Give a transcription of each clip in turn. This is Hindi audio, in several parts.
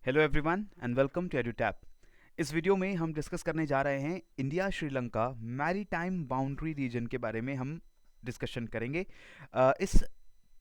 Hello everyone and welcome to Edutap. इस वीडियो में हम डिस्कस करने जा रहे हैं India Sri Lanka maritime boundary region के बारे में हम डिस्कशन करेंगे। इस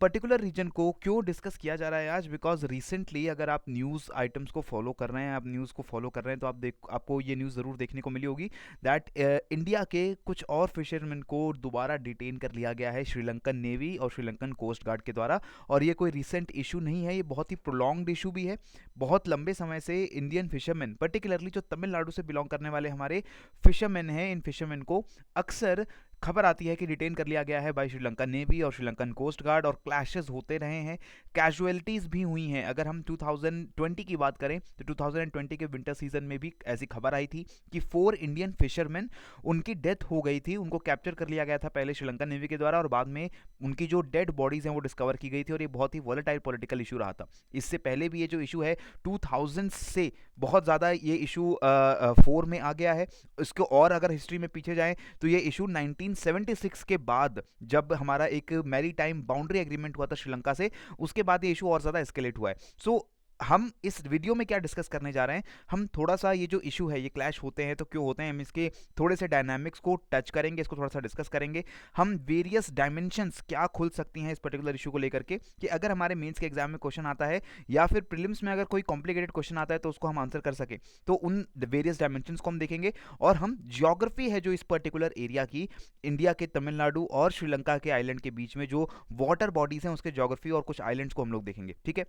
पर्टिकुलर रीजन को क्यों डिस्कस किया जा रहा है आज, बिकॉज रिसेंटली अगर आप न्यूज़ आइटम्स को फॉलो कर रहे हैं, आप न्यूज़ को फॉलो कर रहे हैं, तो आपको ये न्यूज़ ज़रूर देखने को मिली होगी दैट इंडिया के कुछ और फिशरमैन को दोबारा डिटेन कर लिया गया है श्रीलंकन नेवी और श्रीलंकन कोस्ट गार्ड के द्वारा। और ये कोई रिसेंट इशू नहीं है, ये बहुत ही प्रोलॉन्ग्ड इशू भी है। बहुत लंबे समय से इंडियन फिशरमैन, पर्टिकुलरली जो तमिलनाडु से बिलोंग करने वाले हमारे फिशरमैन हैं, इन फिशरमैन को अक्सर खबर आती है कि डिटेन कर लिया गया है बाय श्रीलंका नेवी और श्रीलंकन कोस्ट गार्ड, और क्लैशेस होते रहे हैं, कैजुअलिटीज़ भी हुई हैं। अगर हम 2020 की बात करें तो 2020 के विंटर सीजन में भी ऐसी खबर आई थी कि 4 इंडियन फिशरमैन, उनकी डेथ हो गई थी। उनको कैप्चर कर लिया गया था पहले श्रीलंका नेवी के द्वारा, और बाद में उनकी जो डेड बॉडीज़ हैं वो डिस्कवर की गई थी, और ये बहुत ही वॉलेटाइल पॉलिटिकल इशू रहा था। इससे पहले भी ये जो इशू है 2000 से बहुत ज़्यादा ये इशू 4 में आ गया है। इसको और अगर हिस्ट्री में पीछे जाएं तो ये इशू 1976 के बाद, जब हमारा एक मैरीटाइम बाउंड्री एग्रीमेंट हुआ था श्रीलंका से, उसके बाद ये इशू और ज़्यादा एस्केलेट हुआ है। सो हम इस वीडियो में क्या डिस्कस करने जा रहे हैं, हम थोड़ा सा ये जो इशू है, ये क्लैश होते हैं तो क्यों होते हैं, हम इसके थोड़े से डायनामिक्स को टच करेंगे, इसको थोड़ा सा डिस्कस करेंगे। हम वेरियस डायमेंशंस क्या खुल सकती हैं इस पर्टिकुलर इशू को लेकर के, कि अगर हमारे मेंस के एग्जाम में क्वेश्चन आता है या फिर प्रीलिम्स में अगर कोई कॉम्प्लिकेटेड क्वेश्चन आता है तो उसको हम आंसर कर सके, तो उन वेरियस डायमेंशंस को हम देखेंगे। और हम ज्योग्राफी है जो इस पर्टिकुलर एरिया की, इंडिया के तमिलनाडु और श्रीलंका के आइलैंड के बीच में जो वाटर बॉडीज हैं उसके ज्योग्राफी और कुछ आइलैंड्स को हम लोग देखेंगे। ठीक है,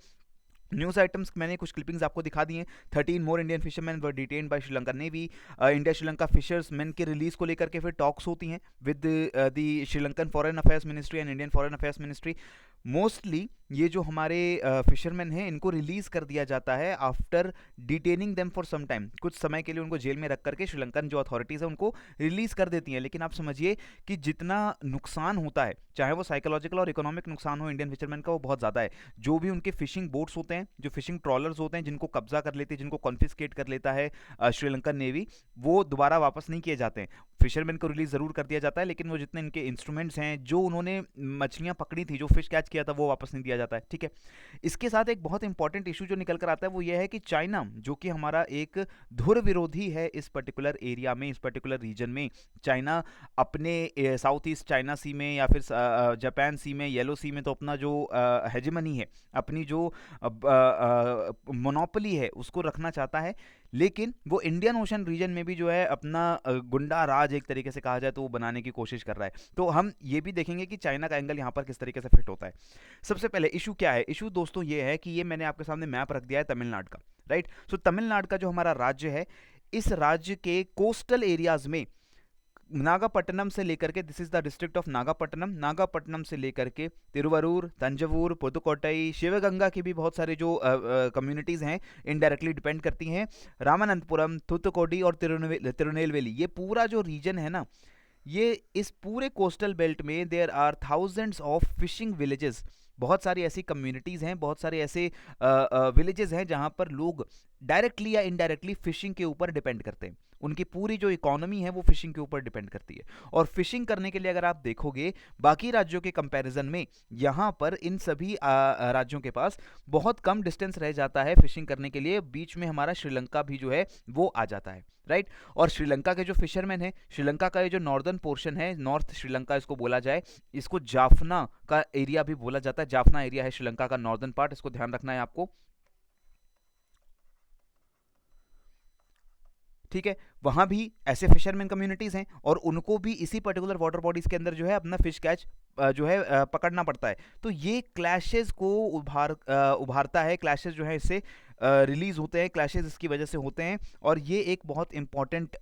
न्यूज़ आइटम्स मैंने कुछ क्लिपिंग्स आपको दिखा दी हैं। 13 more Indian fisherman were detained by Sri Lanka navy. India Sri Lanka fishermen के रिलीज को लेकर के फिर टॉक्स होती हैं with the Sri Lankan foreign affairs ministry and Indian foreign affairs ministry. Mostly ये जो हमारे फिशरमैन हैं, इनको रिलीज़ कर दिया जाता है after detaining them for some time. कुछ समय के लिए उनको जेल में रख करके श्रीलंकन जो अथॉरिटीज़ हैं उनको रिलीज़ कर देती हैं। लेकिन आप समझिए कि जितना नुकसान होता है, चाहे वो साइकोलॉजिकल और इकोनॉमिक नुकसान हो इंडियन फिशरमैन का, वो बहुत ज़्यादा है। जो भी उनके फिशिंग बोट्स होते हैं, जो फिशिंग ट्रॉलर्स होते हैं, जिनको कब्जा कर लेती है, जिनको कॉन्फिस्केट कर लेता है श्रीलंकन नेवी, वो दोबारा वापस नहीं किए जाते हैं। फिशरमैन को रिलीज ज़रूर कर दिया जाता है, लेकिन वो जितने इनके इंस्ट्रूमेंट्स हैं, जो उन्होंने मछलियाँ पकड़ी थी, जो फिश कैच किया था, वो वापस नहीं दिया जाता है। ठीक है, इसके साथ एक बहुत इंपॉर्टेंट इशू जो निकल कर आता है वो ये है कि चाइना, जो कि हमारा एक धुर विरोधी है इस पर्टिकुलर एरिया में, इस पर्टिकुलर रीजन में, चाइना अपने साउथ ईस्ट चाइना सी में या फिर जापान सी में, येलो सी में, तो अपना जो हेजेमनी है, अपनी जो मोनोपोली है, उसको रखना चाहता है। लेकिन वो इंडियन ओशन रीजन में भी जो है अपना गुंडा राज एक तरीके से कहा जाए तो वो बनाने की कोशिश कर रहा है। तो हम ये भी देखेंगे कि चाइना का एंगल यहाँ पर किस तरीके से फिट होता है। सबसे पहले इशू क्या है? इशू दोस्तों ये है कि ये मैंने आपके सामने मैप रख दिया है तमिलनाडु का, राइट। सो तमिलनाडु का जो हमारा राज्य है, इस राज्य के कोस्टल एरियाज में नागापट्टनम से लेकर के, this is the district of Nagapattinam, Nagapattinam से लेकर के तिरुवरूर, तंजवूर, पुदुकोट्टई, शिवगंगा की भी बहुत सारे जो कम्युनिटीज़ हैं इनडायरेक्टली डिपेंड करती हैं, रामानंतपुरम, थुत्तुकोडी और तिरुनेलवेली, ये पूरा जो रीजन है ना, ये इस पूरे कोस्टल बेल्ट में there are thousands of fishing villages. बहुत सारी ऐसी कम्युनिटीज़ हैं, बहुत सारे ऐसे विलेजेस हैं जहाँ पर लोग डायरेक्टली या इनडायरेक्टली फिशिंग के ऊपर डिपेंड करते हैं। उनकी पूरी जो इकोनॉमी है वो फिशिंग के ऊपर डिपेंड करती है। और फिशिंग करने के लिए अगर आप देखोगे बाकी राज्यों के कंपैरिजन में, यहाँ पर इन सभी राज्यों के पास बहुत कम डिस्टेंस रह जाता है फिशिंग करने के लिए। बीच में हमारा श्रीलंका भी जो है वो आ जाता है, राइट। और श्रीलंका के जो फिशरमैन हैं, श्रीलंका का ये जो नॉर्दर्न पोर्शन है, नॉर्थ श्रीलंका इसको बोला जाए, इसको जाफना का एरिया भी बोला जाता है। जाफना एरिया है श्रीलंका का नॉर्दर्न पार्ट, इसको ध्यान रखना है आपको। ठीक है, वहां भी ऐसे फिशरमैन कम्युनिटीज हैं और उनको भी इसी पर्टिकुलर वाटर बॉडीज के अंदर जो है अपना फिश कैच जो है पकड़ना पड़ता है। तो ये क्लैशेस को उभारता है, क्लैशेस जो है इससे रिलीज होते हैं, क्लैशेस इसकी वजह से होते हैं, और ये एक बहुत इंपॉर्टेंट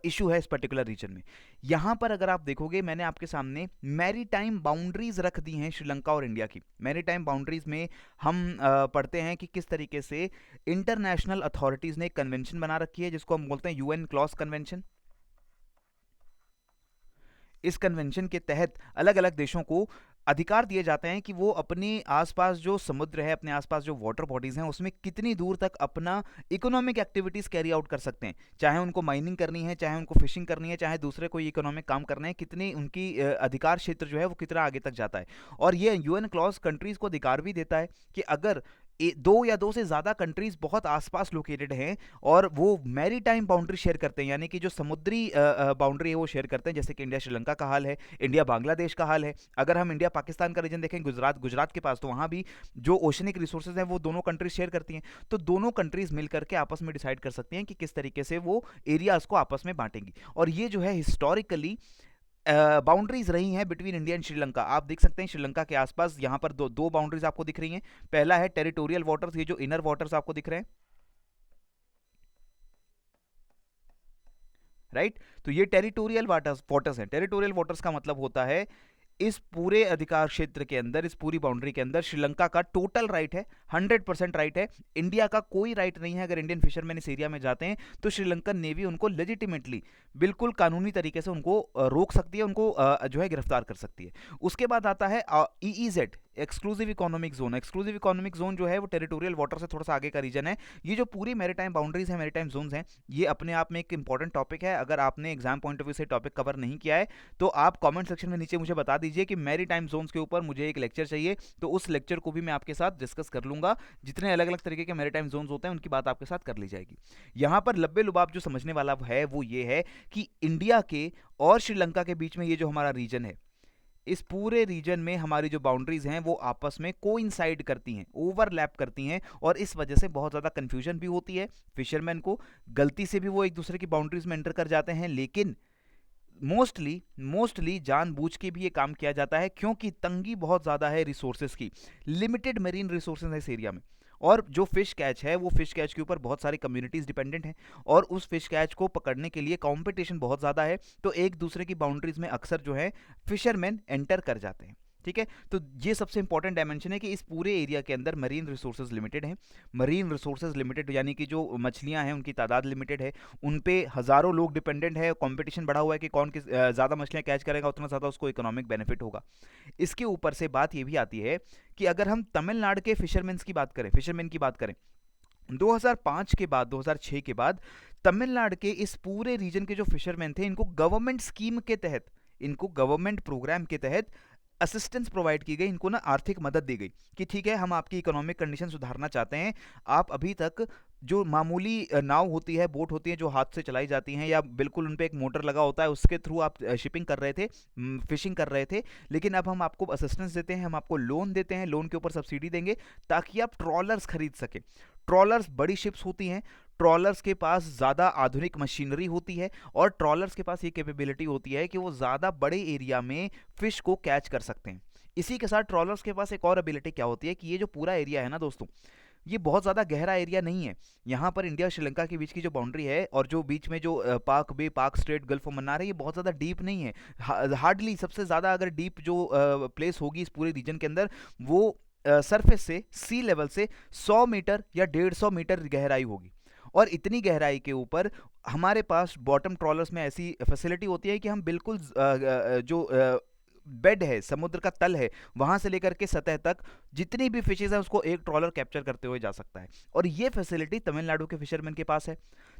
इशू है इस पर्टिकुलर रीजन में। यहाँ पर अगर आप देखोगे, मैंने आपके सामने मैरीटाइम बाउंड्रीज रख दी हैं श्रीलंका और इंडिया की। मैरीटाइम बाउंड्रीज में हम पढ़ते हैं कि किस तरीके से इंटरनेशनल अथॉरिटीज ने एक कन्वेंशन बना रखी है जिसको हम बोलते हैं यूएन क्लॉज कन्वेंशन। इस कन्वेंशन के तहत अलग अलग देशों को अधिकार दिए जाते हैं कि वो अपने आसपास जो समुद्र है, अपने आसपास जो वाटर बॉडीज़ हैं, उसमें कितनी दूर तक अपना इकोनॉमिक एक्टिविटीज़ कैरी आउट कर सकते हैं। चाहे उनको माइनिंग करनी है, चाहे उनको फिशिंग करनी है, चाहे दूसरे कोई इकोनॉमिक काम करने हैं, कितनी उनकी अधिकार क्षेत्र जो है वो कितना आगे तक जाता है। और ये यूएन क्लॉज कंट्रीज़ को अधिकार भी देता है कि अगर दो या दो से ज़्यादा कंट्रीज बहुत आसपास लोकेटेड हैं और वो मैरी टाइम बाउंड्री शेयर करते हैं, यानी कि जो समुद्री बाउंड्री है वो शेयर करते हैं, जैसे कि इंडिया श्रीलंका का हाल है, इंडिया बांग्लादेश का हाल है। अगर हम इंडिया पाकिस्तान का रीजन देखें, गुजरात के पास, तो वहाँ भी जो ओशनिक रिसोर्सेज हैं वो दोनों कंट्रीज शेयर करती हैं। तो दोनों कंट्रीज मिलकर के आपस में डिसाइड कर सकती हैं कि किस तरीके से वो एरियाज को आपस में बांटेंगी। और ये जो है हिस्टोरिकली बाउंड्रीज रही हैं बिटवीन इंडिया एंड श्रीलंका। आप देख सकते हैं श्रीलंका के आसपास यहाँ पर दो बाउंड्रीज आपको दिख रही हैं। पहला है टेरिटोरियल वाटर्स, ये जो इनर वाटर्स आपको दिख रहे हैं, राइट। तो ये टेरिटोरियल वाटर्स हैं। टेरिटोरियल वाटर्स का मतलब होता है इस पूरे अधिकार क्षेत्र के अंदर, इस पूरी बाउंड्री के अंदर श्रीलंका का टोटल राइट है, 100% राइट है। इंडिया का कोई राइट नहीं है। अगर इंडियन फिशरमैन इस एरिया में जाते हैं तो श्रीलंकन नेवी उनको लेजिटिमेटली, बिल्कुल कानूनी तरीके से उनको रोक सकती है, उनको जो है गिरफ्तार कर सकती है। उसके बाद आता है EEZ, exclusive economic zone. Exclusive economic zone जो है वो टेरिटोरियल वाटर से थोड़ा सा आगे का रीजन है। ये जो पूरी मैरीटाइम बाउंड्रीज है, मैरीटाइम जोन्स हैं, ये अपने आप में एक इंपॉर्टेंट टॉपिक है। अगर आपने एग्जाम पॉइंट ऑफ व्यू से टॉपिक कवर नहीं किया है तो आप कमेंट सेक्शन में नीचे मुझे बता दीजिए कि मैरीटाइम जोन्स के ऊपर मुझे एक लेक्चर चाहिए, तो उस लेक्चर को भी मैं आपके साथ डिस्कस कर लूंगा। जितने अलग अलग तरीके के मैरीटाइम जोन्स होते हैं उनकी बात आपके साथ कर ली जाएगी। यहां पर लब्बे लुबाब जो समझने वाला है वो ये है कि इंडिया के और श्रीलंका के बीच में ये जो हमारा रीजन है, इस पूरे रीजन में हमारी जो बाउंड्रीज हैं वो आपस में कोइंसाइड करती हैं, ओवरलैप करती हैं, और इस वजह से बहुत ज़्यादा कंफ्यूजन भी होती है फिशरमैन को। गलती से भी वो एक दूसरे की बाउंड्रीज में एंटर कर जाते हैं, लेकिन मोस्टली जानबूझ के भी ये काम किया जाता है, क्योंकि तंगी बहुत ज़्यादा है रिसोर्सेज की, लिमिटेड मरीन रिसोर्सेज है इस एरिया में। और जो फिश कैच है वो फिश कैच के ऊपर बहुत सारी कम्युनिटीज़ डिपेंडेंट हैं, और उस फिश कैच को पकड़ने के लिए कंपटीशन बहुत ज़्यादा है। तो एक दूसरे की बाउंड्रीज में अक्सर जो है फिशरमैन एंटर कर जाते हैं। ठीक है, तो ये सबसे इंपॉर्टेंट डायमेंशन है कि इस पूरे एरिया के अंदर मरीन रिसोर्सेज लिमिटेड हैं। मरीन रिसोर्सेज लिमिटेड यानी कि जो मछलियां हैं उनकी तादाद लिमिटेड है, उन पे हज़ारों लोग डिपेंडेंट है। कंपटीशन बढ़ा हुआ है कि कौन किस ज़्यादा मछलियां कैच करेगा उतना ज़्यादा उसको इकोनॉमिक बेनिफिट होगा। इसके ऊपर से बात ये भी आती है कि अगर हम तमिलनाडु के फिशरमैन की बात करें 2005 के बाद, 2006 के बाद तमिलनाडु के इस पूरे रीजन के जो फिशरमैन थे, इनको गवर्नमेंट स्कीम के तहत, इनको गवर्नमेंट प्रोग्राम के तहत असिस्टेंस प्रोवाइड की गई, इनको ना आर्थिक मदद दी गई कि ठीक है हम आपकी इकोनॉमिक कंडीशन सुधारना चाहते हैं, आप अभी तक जो मामूली नाव होती है, बोट होती है जो हाथ से चलाई जाती हैं, या बिल्कुल उन पे एक मोटर लगा होता है, उसके थ्रू आप शिपिंग कर रहे थे, फिशिंग कर रहे थे, लेकिन अब हम आपको असिस्टेंस देते हैं, हम आपको लोन देते हैं, लोन के ऊपर सब्सिडी देंगे ताकि आप ट्रॉलर्स खरीद सकें। ट्रॉलर्स बड़ी शिप्स होती हैं, ट्रॉलर्स के पास ज़्यादा आधुनिक मशीनरी होती है, और ट्रॉलर्स के पास ये कैपेबिलिटी होती है कि वो ज़्यादा बड़े एरिया में फिश को कैच कर सकते हैं। इसी के साथ ट्रॉलर्स के पास एक और एबिलिटी क्या होती है कि ये जो पूरा एरिया है ना दोस्तों, ये बहुत ज़्यादा गहरा एरिया नहीं है। यहाँ पर इंडिया श्रीलंका के बीच की जो बाउंड्री है, और जो बीच में जो पाक बे, पाक स्ट्रेट, गल्फ ऑफ मन्नार है, ये बहुत ज़्यादा डीप नहीं है। हार्डली सबसे ज़्यादा अगर डीप जो प्लेस होगी इस पूरे रीजन के अंदर, वो सरफेस से, सी लेवल से 100 मीटर या 150 मीटर गहराई होगी। और इतनी गहराई के ऊपर हमारे पास बॉटम ट्रॉलर्स में ऐसी फैसिलिटी होती है कि हम बिल्कुल जो बेड है, समुद्र का तल है, वहां से लेकर के सतह तक जितनी भी फिशेज है उसको एक ट्रॉलर कैप्चर करते हुए जा सकता है। और ये फैसिलिटी तमिलनाडु के फिशरमैन के पास है।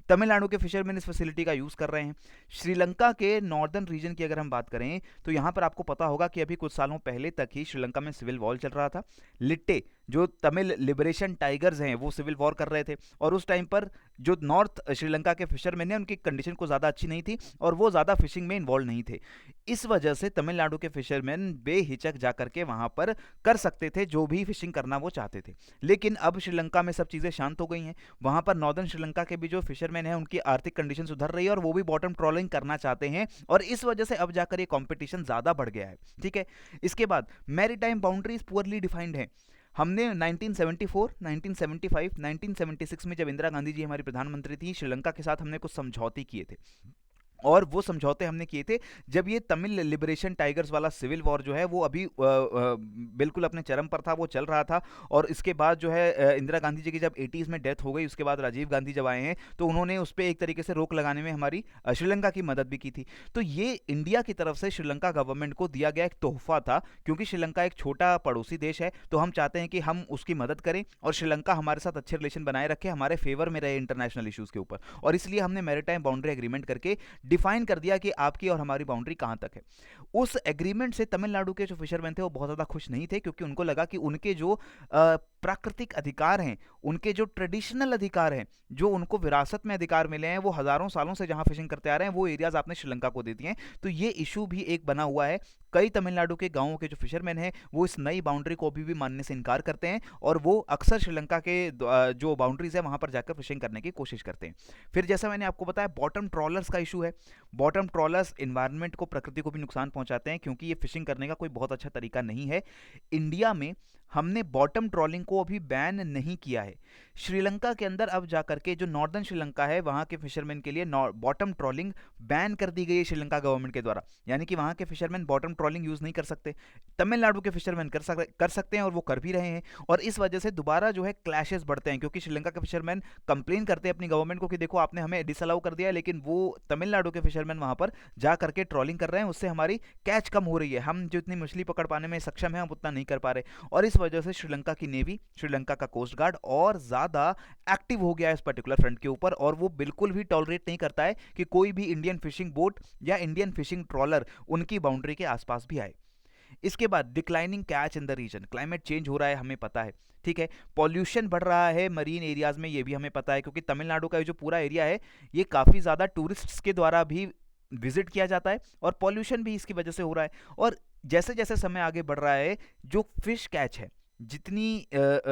तमिलनाडु के फिशरमैन इस फैसिलिटी का यूज़ कर रहे हैं। श्रीलंका के नॉर्दर्न रीजन की अगर हम बात करें तो यहाँ पर आपको पता होगा कि अभी कुछ सालों पहले तक ही श्रीलंका में सिविल वॉर चल रहा था। लिट्टे जो तमिल लिबरेशन टाइगर्स हैं वो सिविल वॉर कर रहे थे, और उस टाइम पर जो नॉर्थ श्रीलंका के फिशरमैन हैं उनकी कंडीशन को ज़्यादा अच्छी नहीं थी, और वो ज़्यादा फिशिंग में इन्वॉल्व नहीं थे। इस वजह से तमिलनाडु के फिशरमैन बेहिचक जा करके वहाँ पर कर सकते थे जो भी फिशिंग करना वो चाहते थे। लेकिन अब श्रीलंका में सब चीज़ें शांत हो गई हैं। वहाँ पर नॉर्दर्न श्रीलंका के भी जो फिशरमैन हैं उनकी आर्थिक कंडीशन सुधर रही है, और वो भी बॉटम ट्रॉलिंग करना चाहते हैं, और इस वजह से अब जाकर ये कॉम्पिटिशन ज़्यादा बढ़ गया है। ठीक है, इसके बाद मैरीटाइम बाउंड्रीज पुअरली डिफाइंड है। हमने 1974, 1975, 1976 में जब इंदिरा गांधी जी हमारी प्रधानमंत्री थी, श्रीलंका के साथ हमने कुछ समझौते किए थे, और वो समझौते हमने किए थे जब ये तमिल लिबरेशन टाइगर्स वाला सिविल वॉर जो है वो अभी बिल्कुल अपने चरम पर था, वो चल रहा था। और इसके बाद जो है इंदिरा गांधी जी की जब 80s में डेथ हो गई, उसके बाद राजीव गांधी जब आए हैं तो उन्होंने उस पर एक तरीके से रोक लगाने में हमारी श्रीलंका की मदद भी की थी। तो ये इंडिया की तरफ से श्रीलंका गवर्नमेंट को दिया गया एक तोहफा था, क्योंकि श्रीलंका एक छोटा पड़ोसी देश है, तो हम चाहते हैं कि हम उसकी मदद करें और श्रीलंका हमारे साथ अच्छे रिलेशन बनाए रखे, हमारे फेवर में रहे इंटरनेशनल इश्यूज़ के ऊपर। और इसलिए हमने मैरीटाइम बाउंड्री एग्रीमेंट करके डिफाइन कर दिया कि आपकी और हमारी बाउंड्री कहाँ तक है। उस एग्रीमेंट से तमिलनाडु के जो फिशरमैन थे वो बहुत ज़्यादा खुश नहीं थे, क्योंकि उनको लगा कि उनके जो प्राकृतिक अधिकार हैं, उनके जो ट्रेडिशनल अधिकार हैं, जो उनको विरासत में अधिकार मिले हैं, वो हज़ारों सालों से जहाँ फिशिंग करते आ रहे हैं, वो एरियाज़ आपने श्रीलंका को दे दिए हैं। तो ये इशू भी एक बना हुआ है। कई तमिलनाडु के गांवों के जो फिशरमैन हैं वो इस नई बाउंड्री को अभी भी मानने से इनकार करते हैं, और वो अक्सर श्रीलंका के जो बाउंड्रीज है वहां पर जाकर फिशिंग करने की कोशिश करते हैं। फिर जैसा मैंने आपको बताया, बॉटम ट्रॉलर्स का इशू है। बॉटम ट्रॉलर्स इन्वायरमेंट को, प्रकृति को भी नुकसान पहुंचाते हैं, क्योंकि ये फिशिंग करने का कोई बहुत अच्छा तरीका नहीं है। इंडिया में हमने बॉटम ट्रॉलिंग को अभी बैन नहीं किया है। श्रीलंका के अंदर अब जाकर के जो नॉर्दर्न श्रीलंका है वहां के फिशरमैन के लिए बॉटम ट्रॉलिंग बैन कर दी गई है श्रीलंका गवर्नमेंट के द्वारा, यानी कि वहां के फिशरमैन बॉटम ट्रॉलिंग यूज नहीं कर सकते। तमिलनाडु के फिशरमैन कर सकते हैं, और वो कर भी रहे हैं। और इस वजह से दोबारा जो है क्लैशेस बढ़ते हैं, क्योंकि श्रीलंका के फिशरमैन कंप्लेन करते हैं अपनी गवर्नमेंट को कि देखो आपने हमें डिसअलाउ कर दिया है, लेकिन वो तमिलनाडु के फिशरमैन वहां पर जा करके ट्रॉलिंग कर रहे हैं, उससे हमारी कैच कम हो रही है, हम जो इतनी मछली पकड़ पाने में सक्षम है हम उतना नहीं कर पा रहे। और इस वजह से श्रीलंका की नेवी, श्रीलंका का कोस्ट गार्ड और ज्यादा एक्टिव हो गया है इस पर्टिकुलर फ्रंट के ऊपर, और वो बिल्कुल भी टॉलरेट नहीं करता है कि कोई भी इंडियन फिशिंग बोट या इंडियन फिशिंग ट्रॉलर उनकी बाउंड्री के आसपास भी आए। इसके बाद declining catch in the region, climate change हो रहा है, हमें पता है, ठीक है। पॉल्यूशन बढ़ रहा है मरीन एरियाज में, ये भी हमें पता है, क्योंकि तमिलनाडु का ये जो पूरा एरिया है ये काफी ज्यादा टूरिस्ट्स के द्वारा भी विजिट किया जाता है, और पॉल्यूशन भी इसकी वजह से हो रहा है। और जैसे जैसे समय आगे बढ़ रहा है, जो फिश कैच है, जितनी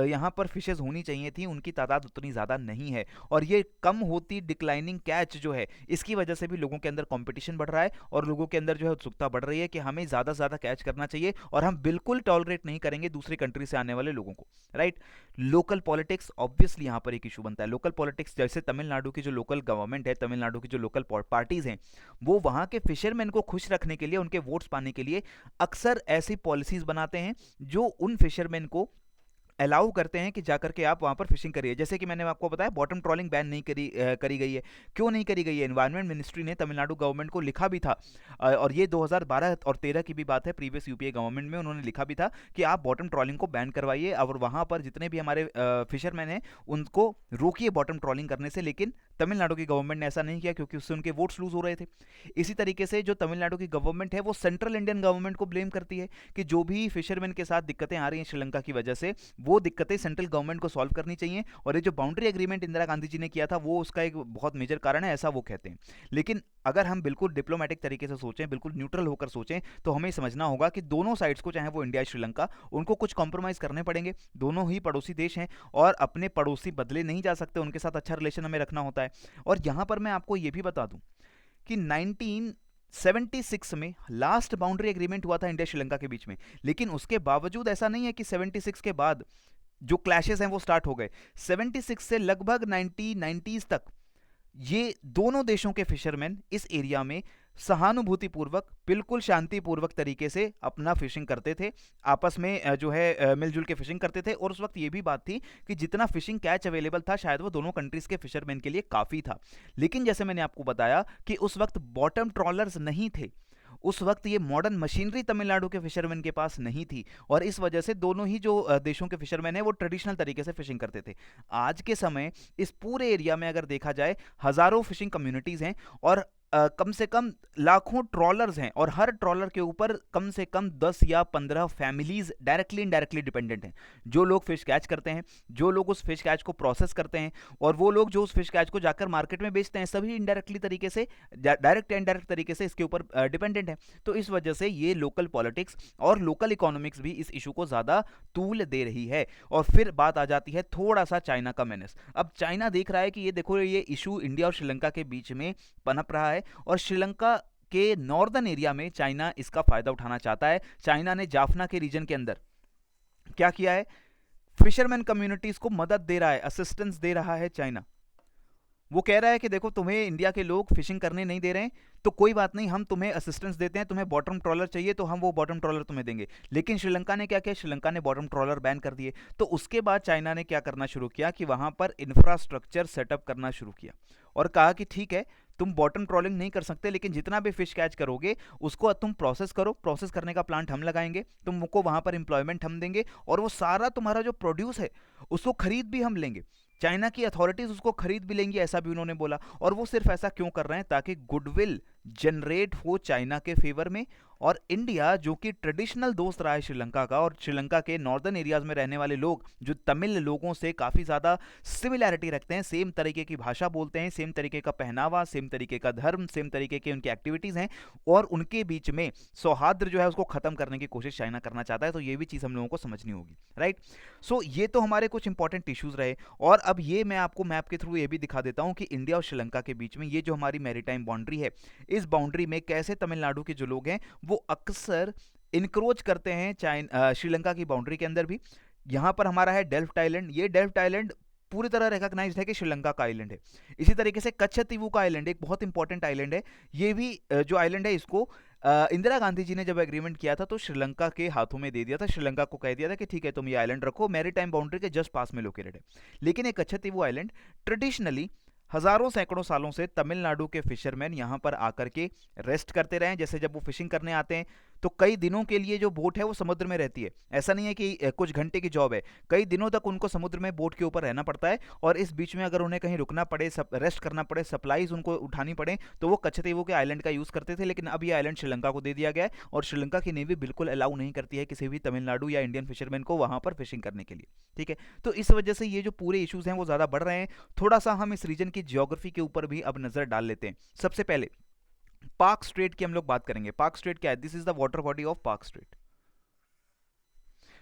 यहाँ पर फिशेज होनी चाहिए थी उनकी तादाद उतनी ज़्यादा नहीं है, और ये कम होती डिक्लाइनिंग कैच जो है इसकी वजह से भी लोगों के अंदर कंपटीशन बढ़ रहा है, और लोगों के अंदर जो है उत्सुकता बढ़ रही है कि हमें ज़्यादा से ज़्यादा कैच करना चाहिए, और हम बिल्कुल टॉलरेट नहीं करेंगे दूसरी कंट्री से आने वाले लोगों को, राइट। लोकल पॉलिटिक्स ऑब्वियसली यहाँ पर एक इशू बनता है। लोकल पॉलिटिक्स, जैसे तमिलनाडु की जो लोकल गवर्नमेंट है, तमिलनाडु की जो लोकल पार्टीज हैं, वो वहाँ के फिशरमैन को खुश रखने के लिए, उनके वोट्स पाने के लिए अक्सर ऐसी पॉलिसीज बनाते हैं जो उन फिशरमैन को अलाउ करते हैं कि जाकर के आप वहां पर फिशिंग करिए। जैसे कि मैंने आपको बताया, बॉटम ट्रॉलिंग बैन नहीं करी गई है। क्यों नहीं करी गई है? एनवायरमेंट मिनिस्ट्री ने तमिलनाडु गवर्नमेंट को लिखा भी था, और ये 2012 और 13 की भी बात है, प्रीवियस यूपीए गवर्नमेंट में उन्होंने लिखा भी था कि आप बॉटम ट्रॉलिंग को बैन करवाइए, और वहां पर जितने भी हमारे फिशरमैन हैं उनको रोकिए बॉटम ट्रॉलिंग करने से। लेकिन तमिलनाडु की गवर्नमेंट ने ऐसा नहीं किया, क्योंकि उससे उनके वोट्स लूज हो रहे थे। इसी तरीके से जो तमिलनाडु की गवर्नमेंट है वो सेंट्रल इंडियन गवर्नमेंट को ब्लेम करती है कि जो भी फिशरमैन के साथ दिक्कतें आ रही हैं श्रीलंका की वजह से, वो दिक्कतें सेंट्रल गवर्नमेंट को सॉल्व करनी चाहिए। और ये जो बाउंड्री एग्रीमेंट इंदिरा गांधी जी ने किया था वो उसका एक बहुत मेजर कारण है, ऐसा वो कहते हैं। लेकिन अगर हम बिल्कुल डिप्लोमेटिक तरीके से सोचें, बिल्कुल न्यूट्रल होकर सोचें, तो हमें समझना होगा कि दोनों साइड्स को, चाहे वो इंडिया श्रीलंका, उनको कुछ कॉम्प्रोमाइज करने पड़ेंगे। दोनों ही पड़ोसी देश हैं, और अपने पड़ोसी बदले नहीं जा सकते, उनके साथ अच्छा रिलेशन हमें रखना होता है। और यहां पर मैं आपको यह भी बता दूं कि 1976 में लास्ट बाउंड्री एग्रीमेंट हुआ था इंडिया श्रीलंका के बीच में, लेकिन उसके बावजूद ऐसा नहीं है कि 76 के बाद जो क्लैशेस हैं वो स्टार्ट हो गए। 76 से लगभग 1990s तक ये दोनों देशों के फिशरमैन इस एरिया में सहानुभूतिपूर्वक, बिल्कुल शांतिपूर्वक तरीके से अपना फिशिंग करते थे, आपस में जो है मिलजुल के फिशिंग करते थे। और उस वक्त ये भी बात थी कि जितना फिशिंग कैच अवेलेबल था शायद वो दोनों कंट्रीज के फिशरमैन के लिए काफ़ी था। लेकिन जैसे मैंने आपको बताया कि उस वक्त बॉटम ट्रॉलर्स नहीं थे, उस वक्त ये मॉडर्न मशीनरी तमिलनाडु के फिशरमैन के पास नहीं थी, और इस वजह से दोनों ही जो देशों के फिशरमैन हैं वो ट्रेडिशनल तरीके से फिशिंग करते थे। आज के समय इस पूरे एरिया में अगर देखा जाए, हज़ारों फिशिंग कम्युनिटीज़ हैं, और कम से कम लाखों ट्रॉलर्स हैं, और हर ट्रॉलर के ऊपर कम से कम 10 या 15 फैमिलीज डायरेक्टली इनडायरेक्टली डिपेंडेंट हैं। जो लोग फिश कैच करते हैं, जो लोग उस फिश कैच को प्रोसेस करते हैं, और वो लोग जो उस फिश कैच को जाकर मार्केट में बेचते हैं, सभी इनडायरेक्टली तरीके से, डायरेक्ट या इनडायरेक्ट तरीके से इसके ऊपर डिपेंडेंट है। तो इस वजह से ये लोकल पॉलिटिक्स और लोकल इकोनॉमिक्स भी इस इशू को ज़्यादा तूल दे रही है। और फिर बात आ जाती है थोड़ा सा चाइना का मेनेस। अब चाइना देख रहा है कि ये देखो, ये इशू इंडिया और श्रीलंका के बीच में पनप रहा है, और श्रीलंका के नॉर्दर्न एरिया में चाइना इसका फायदा उठाना चाहता है। चाइना ने जाफना के रीजन के अंदर क्या किया है? फिशरमैन कम्युनिटीज को मदद दे रहा है, असिस्टेंस दे रहा है चाइना। वो कह रहा है कि देखो, तुम्हें इंडिया के लोग फिशिंग करने नहीं दे रहे हैं, तो कोई बात नहीं, हम तुम्हें असिस्टेंस देते हैं, तुम्हें बॉटम ट्रॉलर चाहिए तो हम वो बॉटम ट्रॉलर तुम्हें देंगे। लेकिन श्रीलंका ने क्या किया? श्रीलंका ने बॉटम ट्रॉलर बैन कर दिए। तो उसके बाद चाइना ने क्या करना शुरू किया कि वहां पर इंफ्रास्ट्रक्चर सेटअप करना शुरू किया, और कहा कि ठीक है, तुम बॉटम ट्रॉलिंग नहीं कर सकते, लेकिन जितना भी फिश कैच करोगे उसको तुम प्रोसेस करो, प्रोसेस करने का प्लांट हम लगाएंगे, तुमको वहां पर एम्प्लॉयमेंट हम देंगे, और वो सारा तुम्हारा जो प्रोड्यूस है उसको खरीद भी हम लेंगे। चाइना की अथॉरिटीज उसको खरीद भी लेंगी, ऐसा भी उन्होंने बोला। और वो सिर्फ ऐसा क्यों कर रहे हैं? ताकि गुडविल जनरेट हो चाइना के फेवर में, और इंडिया जो कि ट्रेडिशनल दोस्त रहा है श्रीलंका का, और श्रीलंका के नॉर्दर्न एरियाज में रहने वाले लोग जो तमिल लोगों से काफ़ी ज़्यादा सिमिलैरिटी रखते हैं, सेम तरीके की भाषा बोलते हैं, सेम तरीके का पहनावा, सेम तरीके का धर्म, सेम तरीके की उनकी एक्टिविटीज़ हैं, और उनके बीच में सौहार्द जो है उसको ख़त्म करने की कोशिश चाइना करना चाहता है। तो ये भी चीज़ हम लोगों को समझनी होगी, राइट। सो ये तो हमारे कुछ इंपॉर्टेंट इश्यूज़ रहे, और अब ये मैं आपको मैप के थ्रू ये भी दिखा देता हूँ कि इंडिया और श्रीलंका के बीच में ये जो हमारी मैरीटाइम बाउंड्री है, इस बाउंड्री में कैसे तमिलनाडु के जो लोग हैं वो अक्सर इनक्रोच करते हैं श्रीलंका की बाउंड्री के अंदर भी। यहाँ पर हमारा है डेल्फ्ट आइलैंड, ये डेल्फ्ट आइलैंड पूरी तरह रिकॉग्नाइज्ड है कि श्रीलंका का आइलैंड है। इसी तरीके से कच्छतीवू का आइलैंड एक बहुत इंपॉर्टेंट आइलैंड है, ये भी जो आइलैंड है इसको इंदिरा गांधी जी ने जब एग्रीमेंट किया था तो श्रीलंका के हाथों में दे दिया था, श्रीलंका को कह दिया था कि ठीक है तुम ये आइलैंड रखो, मैरीटाइम बाउंड्री के जस्ट पास में लोकेटेड है। लेकिन ये कच्छतीवू आइलैंड ट्रेडिशनली हजारों सैकड़ों सालों से तमिलनाडु के फिशरमैन यहाँ पर आकर के रेस्ट करते रहे हैं। जैसे जब वो फिशिंग करने आते हैं तो कई दिनों के लिए जो बोट है वो समुद्र में रहती है, ऐसा नहीं है कि कुछ घंटे की जॉब है, कई दिनों तक उनको समुद्र में बोट के ऊपर रहना पड़ता है, और इस बीच में अगर उन्हें कहीं रुकना पड़े, रेस्ट करना पड़े, सप्लाईज उनको उठानी पड़े, तो वो कच्छतीवू के आइलैंड का यूज़ करते थे। लेकिन अब ये आइलैंड श्रीलंका को दे दिया गया है, और श्रीलंका की नेवी बिल्कुल अलाउ नहीं करती है किसी भी तमिलनाडु या इंडियन फिशरमैन को वहाँ पर फिशिंग करने के लिए, ठीक है। तो इस वजह से ये जो पूरे इशूज़ हैं वो ज़्यादा बढ़ रहे हैं। थोड़ा सा हम इस रीजन की जियोग्राफी के ऊपर भी अब नज़र डाल लेते हैं। सबसे पहले पाक स्ट्रेट की हम लोग बात करेंगे। पाक स्ट्रेट क्या है? This is the water body of पाक स्ट्रेट।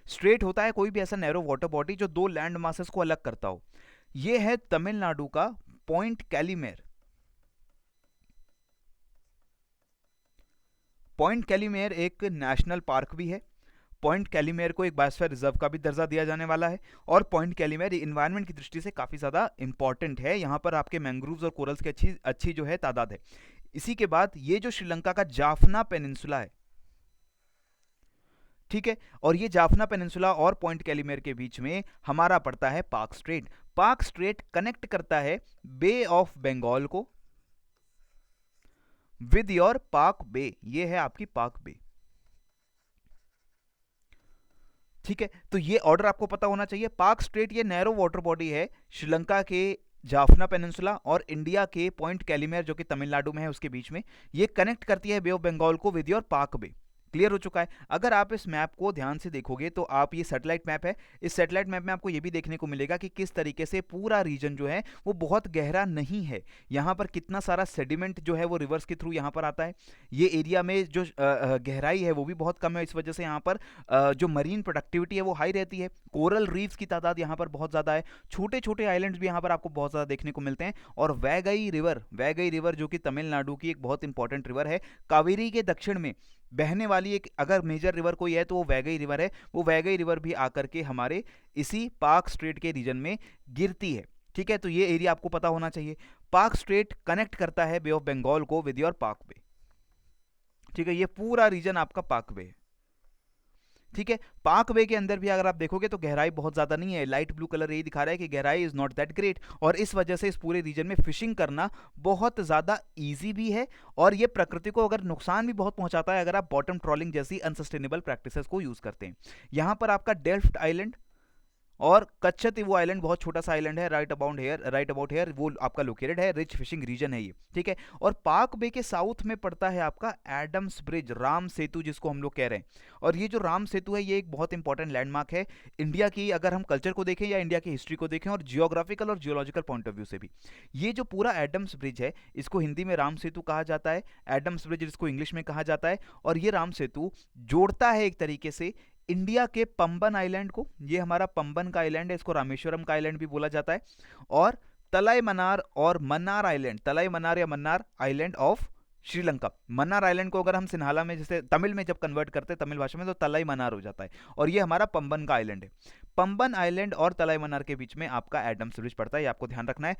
स्ट्रेट होता है कोई भी ऐसा नैरो वाटर बॉडी जो दो लैंड मासेस को अलग करता हो। यह है तमिलनाडु का पॉइंट कैलीमेर। पॉइंट कैलीमेर एक नेशनल पार्क भी है। पॉइंट कैलीमेर को एक बायोस्फीयर रिजर्व का भी दर्जा दिया जाने वाला है, और पॉइंट कैलीमेर इन्वायरमेंट की दृष्टि से काफ़ी ज़्यादा इंपॉर्टेंट है। यहाँ पर आपके मैंग्रोव्स और कोरल्स की अच्छी अच्छी जो है तादाद है। इसी के बाद ये जो श्रीलंका का जाफना पेनिनसुला है, ठीक है, और ये जाफना पेनिनसुला और पॉइंट कैलीमेर के बीच में हमारा पड़ता है पाक स्ट्रेट। पाक स्ट्रेट कनेक्ट करता है बे ऑफ बंगाल को विद योर पाक बे। ये है आपकी पाक बे, ठीक है। तो ये ऑर्डर आपको पता होना चाहिए। पाक स्ट्रेट ये नैरो वाटर बॉडी है श्रीलंका के जाफना पेनिनसुला और इंडिया के पॉइंट कैलीमेर जो कि तमिलनाडु में है उसके बीच में। ये कनेक्ट करती है बे ऑफ बंगाल को विद योर पाक बे। क्लियर हो चुका है। अगर आप इस मैप को ध्यान से देखोगे तो आप, ये सैटेलाइट मैप है, इस सैटेलाइट मैप में आपको ये भी देखने को मिलेगा कि किस तरीके से पूरा रीजन जो है वो बहुत गहरा नहीं है। यहाँ पर कितना सारा सेडिमेंट जो है वो रिवर्स के थ्रू यहाँ पर आता है। ये एरिया में जो गहराई है वो भी बहुत कम है, इस वजह से यहाँ पर जो मरीन प्रोडक्टिविटी है वो हाई रहती है। कोरल रीफ्स की तादाद यहाँ पर बहुत ज़्यादा है। छोटे छोटे आइलैंड्स भी यहाँ पर आपको बहुत ज़्यादा देखने को मिलते हैं। और वैगई रिवर जो कि तमिलनाडु की एक बहुत इंपॉर्टेंट रिवर है, कावेरी के दक्षिण में बहने वाली एक अगर मेजर रिवर कोई है तो वो वैगई रिवर है। वो वैगई रिवर भी आकर के हमारे इसी पाक स्ट्रेट के रीजन में गिरती है, ठीक है। तो ये एरिया आपको पता होना चाहिए। पाक स्ट्रेट कनेक्ट करता है बे ऑफ बंगाल को विद योर पाक बे, ठीक है। ये पूरा रीजन आपका पाक बे है, ठीक है। पाक वे के अंदर भी अगर आप देखोगे तो गहराई बहुत ज़्यादा नहीं है। लाइट ब्लू कलर यही दिखा रहा है कि गहराई इज़ नॉट दैट ग्रेट, और इस वजह से इस पूरे रीजन में फिशिंग करना बहुत ज़्यादा ईजी भी है, और ये प्रकृति को अगर नुकसान भी बहुत पहुंचाता है अगर आप बॉटम ट्रॉलिंग जैसी अनसस्टेनेबल प्रैक्टिसेस को यूज़ करते हैं। यहाँ पर आपका डेल्फ्ट आइलैंड और कच्छतीवू आइलैंड बहुत छोटा सा आइलैंड है, राइट अबाउट हेयर वो आपका लोकेटेड है। रिच फिशिंग रीजन है ये, ठीक है। और पाक बे के साउथ में पड़ता है आपका एडम्स ब्रिज, राम सेतु जिसको हम लोग कह रहे हैं। और ये जो राम सेतु है ये एक बहुत इंपॉर्टेंट लैंडमार्क है इंडिया की, अगर हम कल्चर को देखें या इंडिया की हिस्ट्री को देखें और जियोग्राफिकल और जियोलॉजिकल पॉइंट ऑफ व्यू से भी। ये जो पूरा एडम्स ब्रिज है इसको हिंदी में राम सेतु कहा जाता है, एडम्स ब्रिज इसको इंग्लिश में कहा जाता है। और ये राम सेतु जोड़ता है एक तरीके से इंडिया के पंबन आइलैंड को, ये हमारा पंबन का आइलैंड है, इसको रामेश्वरम का आइलैंड भी बोला जाता है, और तलाई मन्नार और मन्नार आइलैंड, तलाई मन्नार या Mannar island of Sri Lanka. Mannar island को अगर हम सिन्हाला में जैसे तमिल में जब कन्वर्ट करते हैं तमिल भाषा में तो तलाई मन्नार हो जाता है, और ये हमारा पंबन का आइलैंड है। पंबन आइलैंड और तलाई मन्नार के बीच में आपका एडम्स ब्रिज पड़ता है, ये आपको ध्यान रखना है।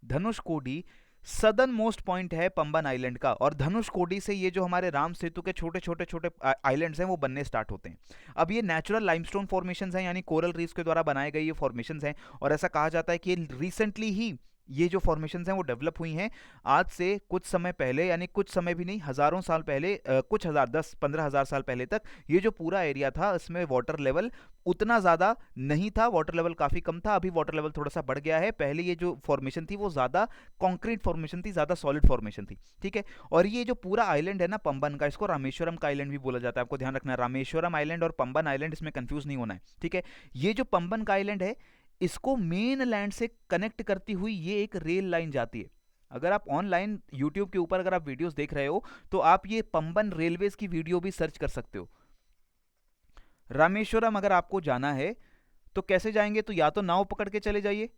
धनुषकोडी सदर्न मोस्ट पॉइंट है पंबन आइलैंड का, और धनुषकोडी से ये जो हमारे राम सेतु के छोटे छोटे आइलैंड्स हैं वो बनने स्टार्ट होते हैं। अब ये नेचुरल लाइमस्टोन फॉर्मेशंस हैं, यानी कोरल रीफ्स के द्वारा बनाए गए ये फॉर्मेशंस हैं, और ऐसा कहा जाता है कि रिसेंटली ही ये जो फॉर्मेशंस हैं वो डेवलप हुई हैं आज से कुछ समय पहले, यानी कुछ समय भी नहीं, हज़ारों साल पहले, कुछ हज़ार, 10-15 हज़ार साल पहले तक ये जो पूरा एरिया था इसमें वाटर लेवल उतना ज़्यादा नहीं था, वाटर लेवल काफ़ी कम था। अभी वाटर लेवल थोड़ा सा बढ़ गया है। पहले ये जो फॉर्मेशन थी वो ज़्यादा कॉन्क्रीट फॉर्मेशन थी, ज़्यादा सॉलिड फॉर्मेशन थी, ठीक है। और ये जो पूरा आइलैंड है ना पंबन का, इसको रामेश्वरम का आइलैंड भी बोला जाता है। आपको ध्यान रखना है, रामेश्वरम आइलैंड और पंबन आइलैंड, इसमें कंफ्यूज नहीं होना है, ठीक है। ये जो पंबन का आइलैंड है इसको मेन लैंड से कनेक्ट करती हुई ये एक रेल लाइन जाती है। अगर आप ऑनलाइन यूट्यूब के ऊपर अगर आप वीडियोस देख रहे हो तो आप ये पंबन रेलवेज की वीडियो भी सर्च कर सकते हो। रामेश्वरम अगर आपको जाना है तो कैसे जाएंगे, तो या तो नाव पकड़ के चले जाइए,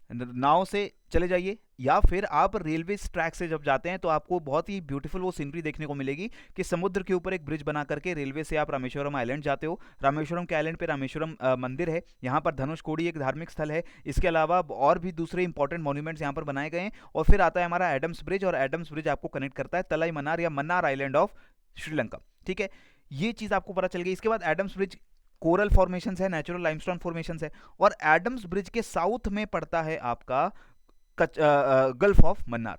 नाव से चले जाइए, या फिर आप रेलवे ट्रैक से जब जाते हैं तो आपको बहुत ही ब्यूटीफुल वो सीनरी देखने को मिलेगी कि समुद्र के ऊपर एक ब्रिज बना करके रेलवे से आप रामेश्वरम आइलैंड जाते हो। रामेश्वरम के आइलैंड पे रामेश्वरम मंदिर है, यहाँ पर धनुषकोडी एक धार्मिक स्थल है। इसके अलावा और भी दूसरे इंपॉर्टेंट मॉन्यूमेंट्स यहाँ पर बनाए गए हैं। और फिर आता है हमारा एडम्स ब्रिज, और एडम्स ब्रिज आपको कनेक्ट करता है तलाई मन्नार या मन्नार आइलैंड ऑफ श्रीलंका, ठीक है। ये चीज़ आपको पता चल गई। इसके बाद एडम्स ब्रिज कोरल फॉर्मेशन है, नेचुरल लाइमस्टोन फॉर्मेशन है। और एडम्स ब्रिज के साउथ में पड़ता है आपका गल्फ ऑफ मन्नार।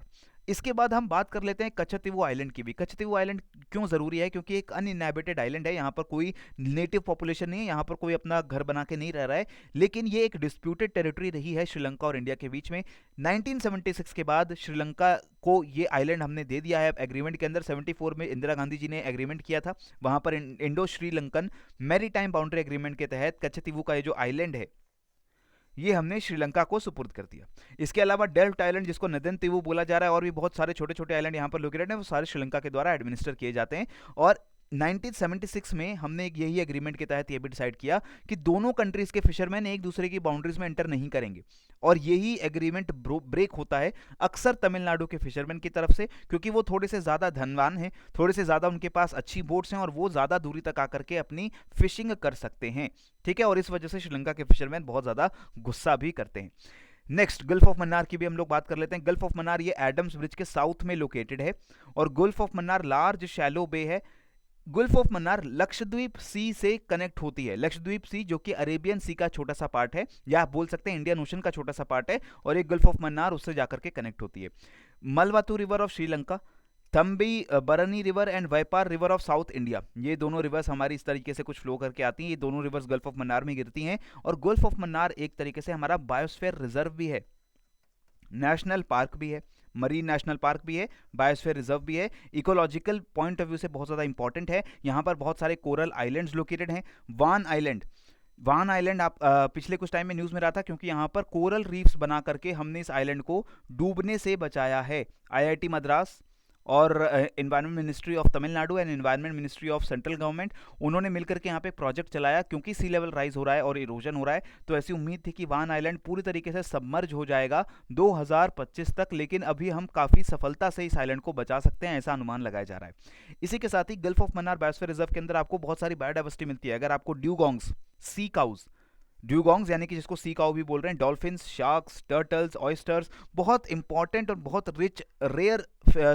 इसके बाद हम बात कर लेते हैं कच्छतीवु आइलैंड की भी। कच्छतीवु आइलैंड क्यों ज़रूरी है, क्योंकि एक अनइनहैबिटेड आइलैंड है, यहाँ पर कोई नेटिव पॉपुलेशन नहीं है, यहाँ पर कोई अपना घर बना के नहीं रह रहा है, लेकिन ये एक डिस्प्यूटेड टेरिटरी रही है श्रीलंका और इंडिया के बीच में। 1976 के बाद श्रीलंका को ये आइलैंड हमने दे दिया है एग्रीमेंट के अंदर। 74 में इंदिरा गांधी जी ने एग्रीमेंट किया था, वहाँ पर Indo Sri Lankan maritime boundary agreement के तहत कच्छतीवु का ये जो आइलैंड है ये हमने श्रीलंका को सुपुर्द कर दिया। इसके अलावा डेल्फ्ट आइलैंड, जिसको नदन तीवु बोला जा रहा है, और भी बहुत सारे छोटे छोटे आइलैंड यहाँ पर लोकेटेड हैं, वो सारे श्रीलंका के द्वारा एडमिनिस्टर किए जाते हैं। और 1976 में हमने एक यही एग्रीमेंट के तहत ये भी डिसाइड किया कि दोनों कंट्रीज के फिशरमैन एक दूसरे की बाउंड्रीज में एंटर नहीं करेंगे। और यही एग्रीमेंट ब्रेक होता है अक्सर तमिलनाडु के फिशरमैन की तरफ से, क्योंकि वो थोड़े से ज़्यादा धनवान हैं, थोड़े से ज़्यादा उनके पास अच्छी बोट्स हैं और वो ज़्यादा दूरी तक आकर के अपनी फिशिंग कर सकते हैं, ठीक है। और इस वजह से श्रीलंका के फिशरमैन बहुत ज़्यादा गुस्सा भी करते हैं। नेक्स्ट, गल्फ ऑफ मन्नार की भी हम लोग बात कर लेते हैं। गल्फ ऑफ मन्नार ये एडम्स ब्रिज के साउथ में लोकेटेड है, और Gulf of Mannar large shallow bay है। Gulf of Mannar Lakshadweep sea से कनेक्ट होती है। लक्षद्वीप सी जो कि अरेबियन सी का छोटा सा पार्ट है, या आप बोल सकते हैं इंडियन ओशन का छोटा सा पार्ट है, और एक गल्फ ऑफ मन्नार उससे जाकर के कनेक्ट होती है। Malvathu river of Sri Lanka, Thamirabarani river and Vaippar river of south India, ये दोनों रिवर्स हमारी इस तरीके से कुछ फ्लो करके आती हैं। ये दोनों रिवर्स गल्फ ऑफ मन्नार में गिरती हैं। और गल्फ ऑफ मन्नार एक तरीके से हमारा बायोस्फीयर रिजर्व भी है, नेशनल पार्क भी है, मरीन नेशनल पार्क भी है, बायोस्फीयर रिजर्व भी है। इकोलॉजिकल पॉइंट ऑफ व्यू से बहुत ज़्यादा इंपॉर्टेंट है। यहाँ पर बहुत सारे कोरल आइलैंड्स लोकेटेड हैं। वान आइलैंड, वान आइलैंड आप पिछले कुछ टाइम में न्यूज़ में रहा था, क्योंकि यहाँ पर कोरल रीफ्स बना करके हमने इस आइलैंड को डूबने से बचाया है। आईआईटी मद्रास और environment ministry of Tamil Nadu and environment ministry of central government, उन्होंने मिलकर के यहाँ पे प्रोजेक्ट चलाया, क्योंकि सी लेवल राइज हो रहा है और इरोजन हो रहा है। तो ऐसी उम्मीद थी कि वान आइलैंड पूरी तरीके से सबमर्ज हो जाएगा 2025 तक, लेकिन अभी हम काफ़ी सफलता से इस आइलैंड को बचा सकते हैं, ऐसा अनुमान लगाया जा रहा है। इसी के साथ ही Gulf of Mannar biosphere reserve के अंदर आपको बहुत सारी बायोडाइवर्सिटी मिलती है। अगर आपको ड्यूगोंग्स, सी काउज, ड्यूगोंग्स यानी कि जिसको सी काउ भी बोल रहे हैं, डॉल्फिन्स, शार्क्स, टर्टल्स, ऑयस्टर्स, बहुत इंपॉर्टेंट और बहुत rich rare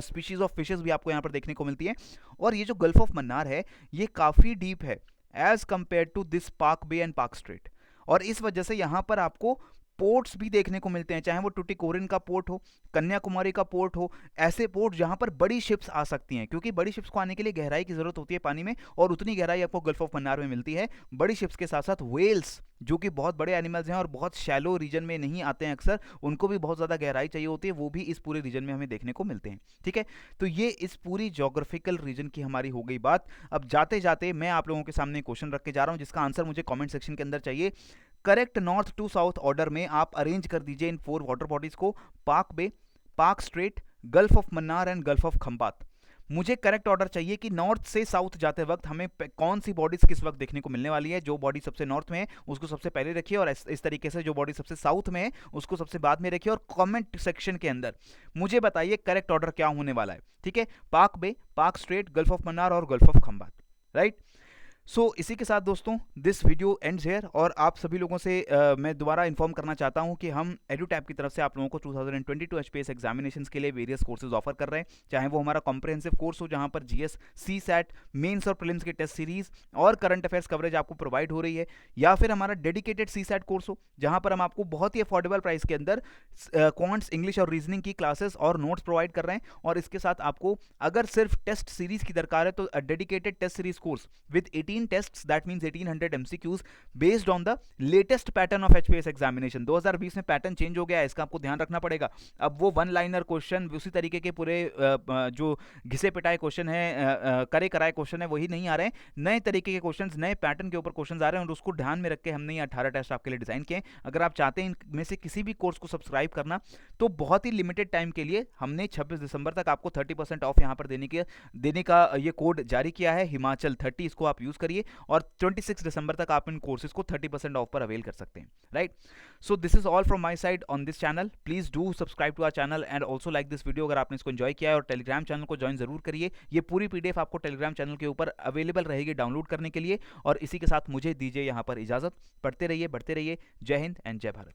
species of fishes भी आपको यहाँ पर देखने को मिलती है। और ये जो गल्फ ऑफ मन्नार है ये काफ़ी डीप है as compare to this Palk Bay and Palk Strait, और इस वजह से यहाँ पर आपको पोर्ट्स भी देखने को मिलते हैं, चाहे वो टुटिकोरिन का पोर्ट हो, कन्याकुमारी का पोर्ट हो, ऐसे पोर्ट जहां पर बड़ी शिप्स आ सकती हैं, क्योंकि बड़ी शिप्स को आने के लिए गहराई की जरूरत होती है पानी में, और उतनी गहराई आपको गल्फ ऑफ मन्नार में मिलती है। बड़ी शिप्स के साथ साथ व्हेल्स, जो कि बहुत बड़े एनिमल्स हैं और बहुत शैलो रीजन में नहीं आते हैं अक्सर, उनको भी बहुत ज़्यादा गहराई चाहिए होती है, वो भी इस पूरे रीजन में हमें देखने को मिलते हैं, ठीक है। तो ये इस पूरी जोग्राफिकल रीजन की हमारी हो गई बात। अब जाते जाते मैं आप लोगों के सामने क्वेश्चन रख के जा रहा हूँ, जिसका आंसर मुझे कॉमेंट सेक्शन के अंदर चाहिए। Correct north to south order में आप अरेंज कर दीजिए इन 4 वाटर बॉडीज को, Palk Bay, Palk Strait, Gulf of Mannar and Gulf of Khambhat. मुझे करेक्ट ऑर्डर चाहिए कि नॉर्थ से साउथ जाते वक्त हमें कौन सी बॉडीज किस वक्त देखने को मिलने वाली है। जो बॉडी सबसे नॉर्थ में है उसको सबसे पहले रखिए, और इस तरीके से जो बॉडी सबसे साउथ में है उसको सबसे बाद में रखिए, और कमेंट सेक्शन के अंदर मुझे बताइए करेक्ट ऑर्डर क्या होने वाला है, ठीक है। Palk Bay, Palk Strait, Gulf of Mannar और गल्फ ऑफ खंबात, राइट। इसी के साथ दोस्तों दिस वीडियो एंड्स हियर, और आप सभी लोगों से मैं दोबारा इन्फॉर्म करना चाहता हूं कि हम एडुटैप की तरफ से आप लोगों को 2022 एचपीएस एग्जामिनेशंस के लिए वेरियस कोर्सेज ऑफर कर रहे हैं, चाहे वो हमारा कॉम्प्रिहेंसिव कोर्स हो जहां पर जीएस, सीसैट, मेंस और प्रीलिम्स के टेस्ट सीरीज और करंट अफेयर्स कवरेज आपको प्रोवाइड हो रही है, या फिर हमारा डेडिकेटेड सीसैट कोर्स हो जहां पर हम आपको बहुत ही अफोर्डेबल प्राइस के अंदर क्वांट्स, इंग्लिश और रीजनिंग की क्लासेस और नोट्स प्रोवाइड कर रहे हैं। और इसके साथ आपको अगर सिर्फ टेस्ट सीरीज की दरकार है तो dedicated test series course with 18 tests, that means 1800 MCQs based on the latest pattern of HPS examination. 2020 में पैटर्न चेंज हो गया है, इसका आपको ध्यान रखना पड़ेगा। अब वो वन लाइनर क्वेश्चन, उसी तरीके के पूरे जो घिसे पिटाए क्वेश्चन है, करे कराए क्वेश्चन है, वही नहीं आ रहे हैं। नए तरीके के क्वेश्चन, नए पैटर्न के ऊपर क्वेश्चन आ रहे हैं, और उसको ध्यान में रख के हमने ये 18 टेस्ट आपके लिए डिजाइन किए हैं। अगर आप चाहते हैं इनमें से किसी भी कोर्स को सब्सक्राइब करना, तो बहुत ही लिमिटेड टाइम के लिए हमने 26 दिसंबर तक आपको 30% ऑफ यहाँ पर देने का ये कोड जारी किया है, हिमाचल 30, इसको आप यूज करिए, और 26 दिसंबर तक आप इन कोर्सेज को 30% ऑफ पर अवेल कर सकते हैं, right. So this is all from my side on this channel. Please do subscribe to our channel and also like this video अगर आपने इसको एंजॉय किया है, और टेलीग्राम चैनल को ज्वाइन जरूर करिए। ये पूरी पीडीएफ आपको टेलीग्राम चैनल के ऊपर अवेलेबल रहेगी डाउनलोड करने के लिए। और इसी के साथ मुझे दीजिए यहाँ पर इजाजत। पढ़ते रहिए, बढ़ते रहिए। जय हिंद एंड जय भारत।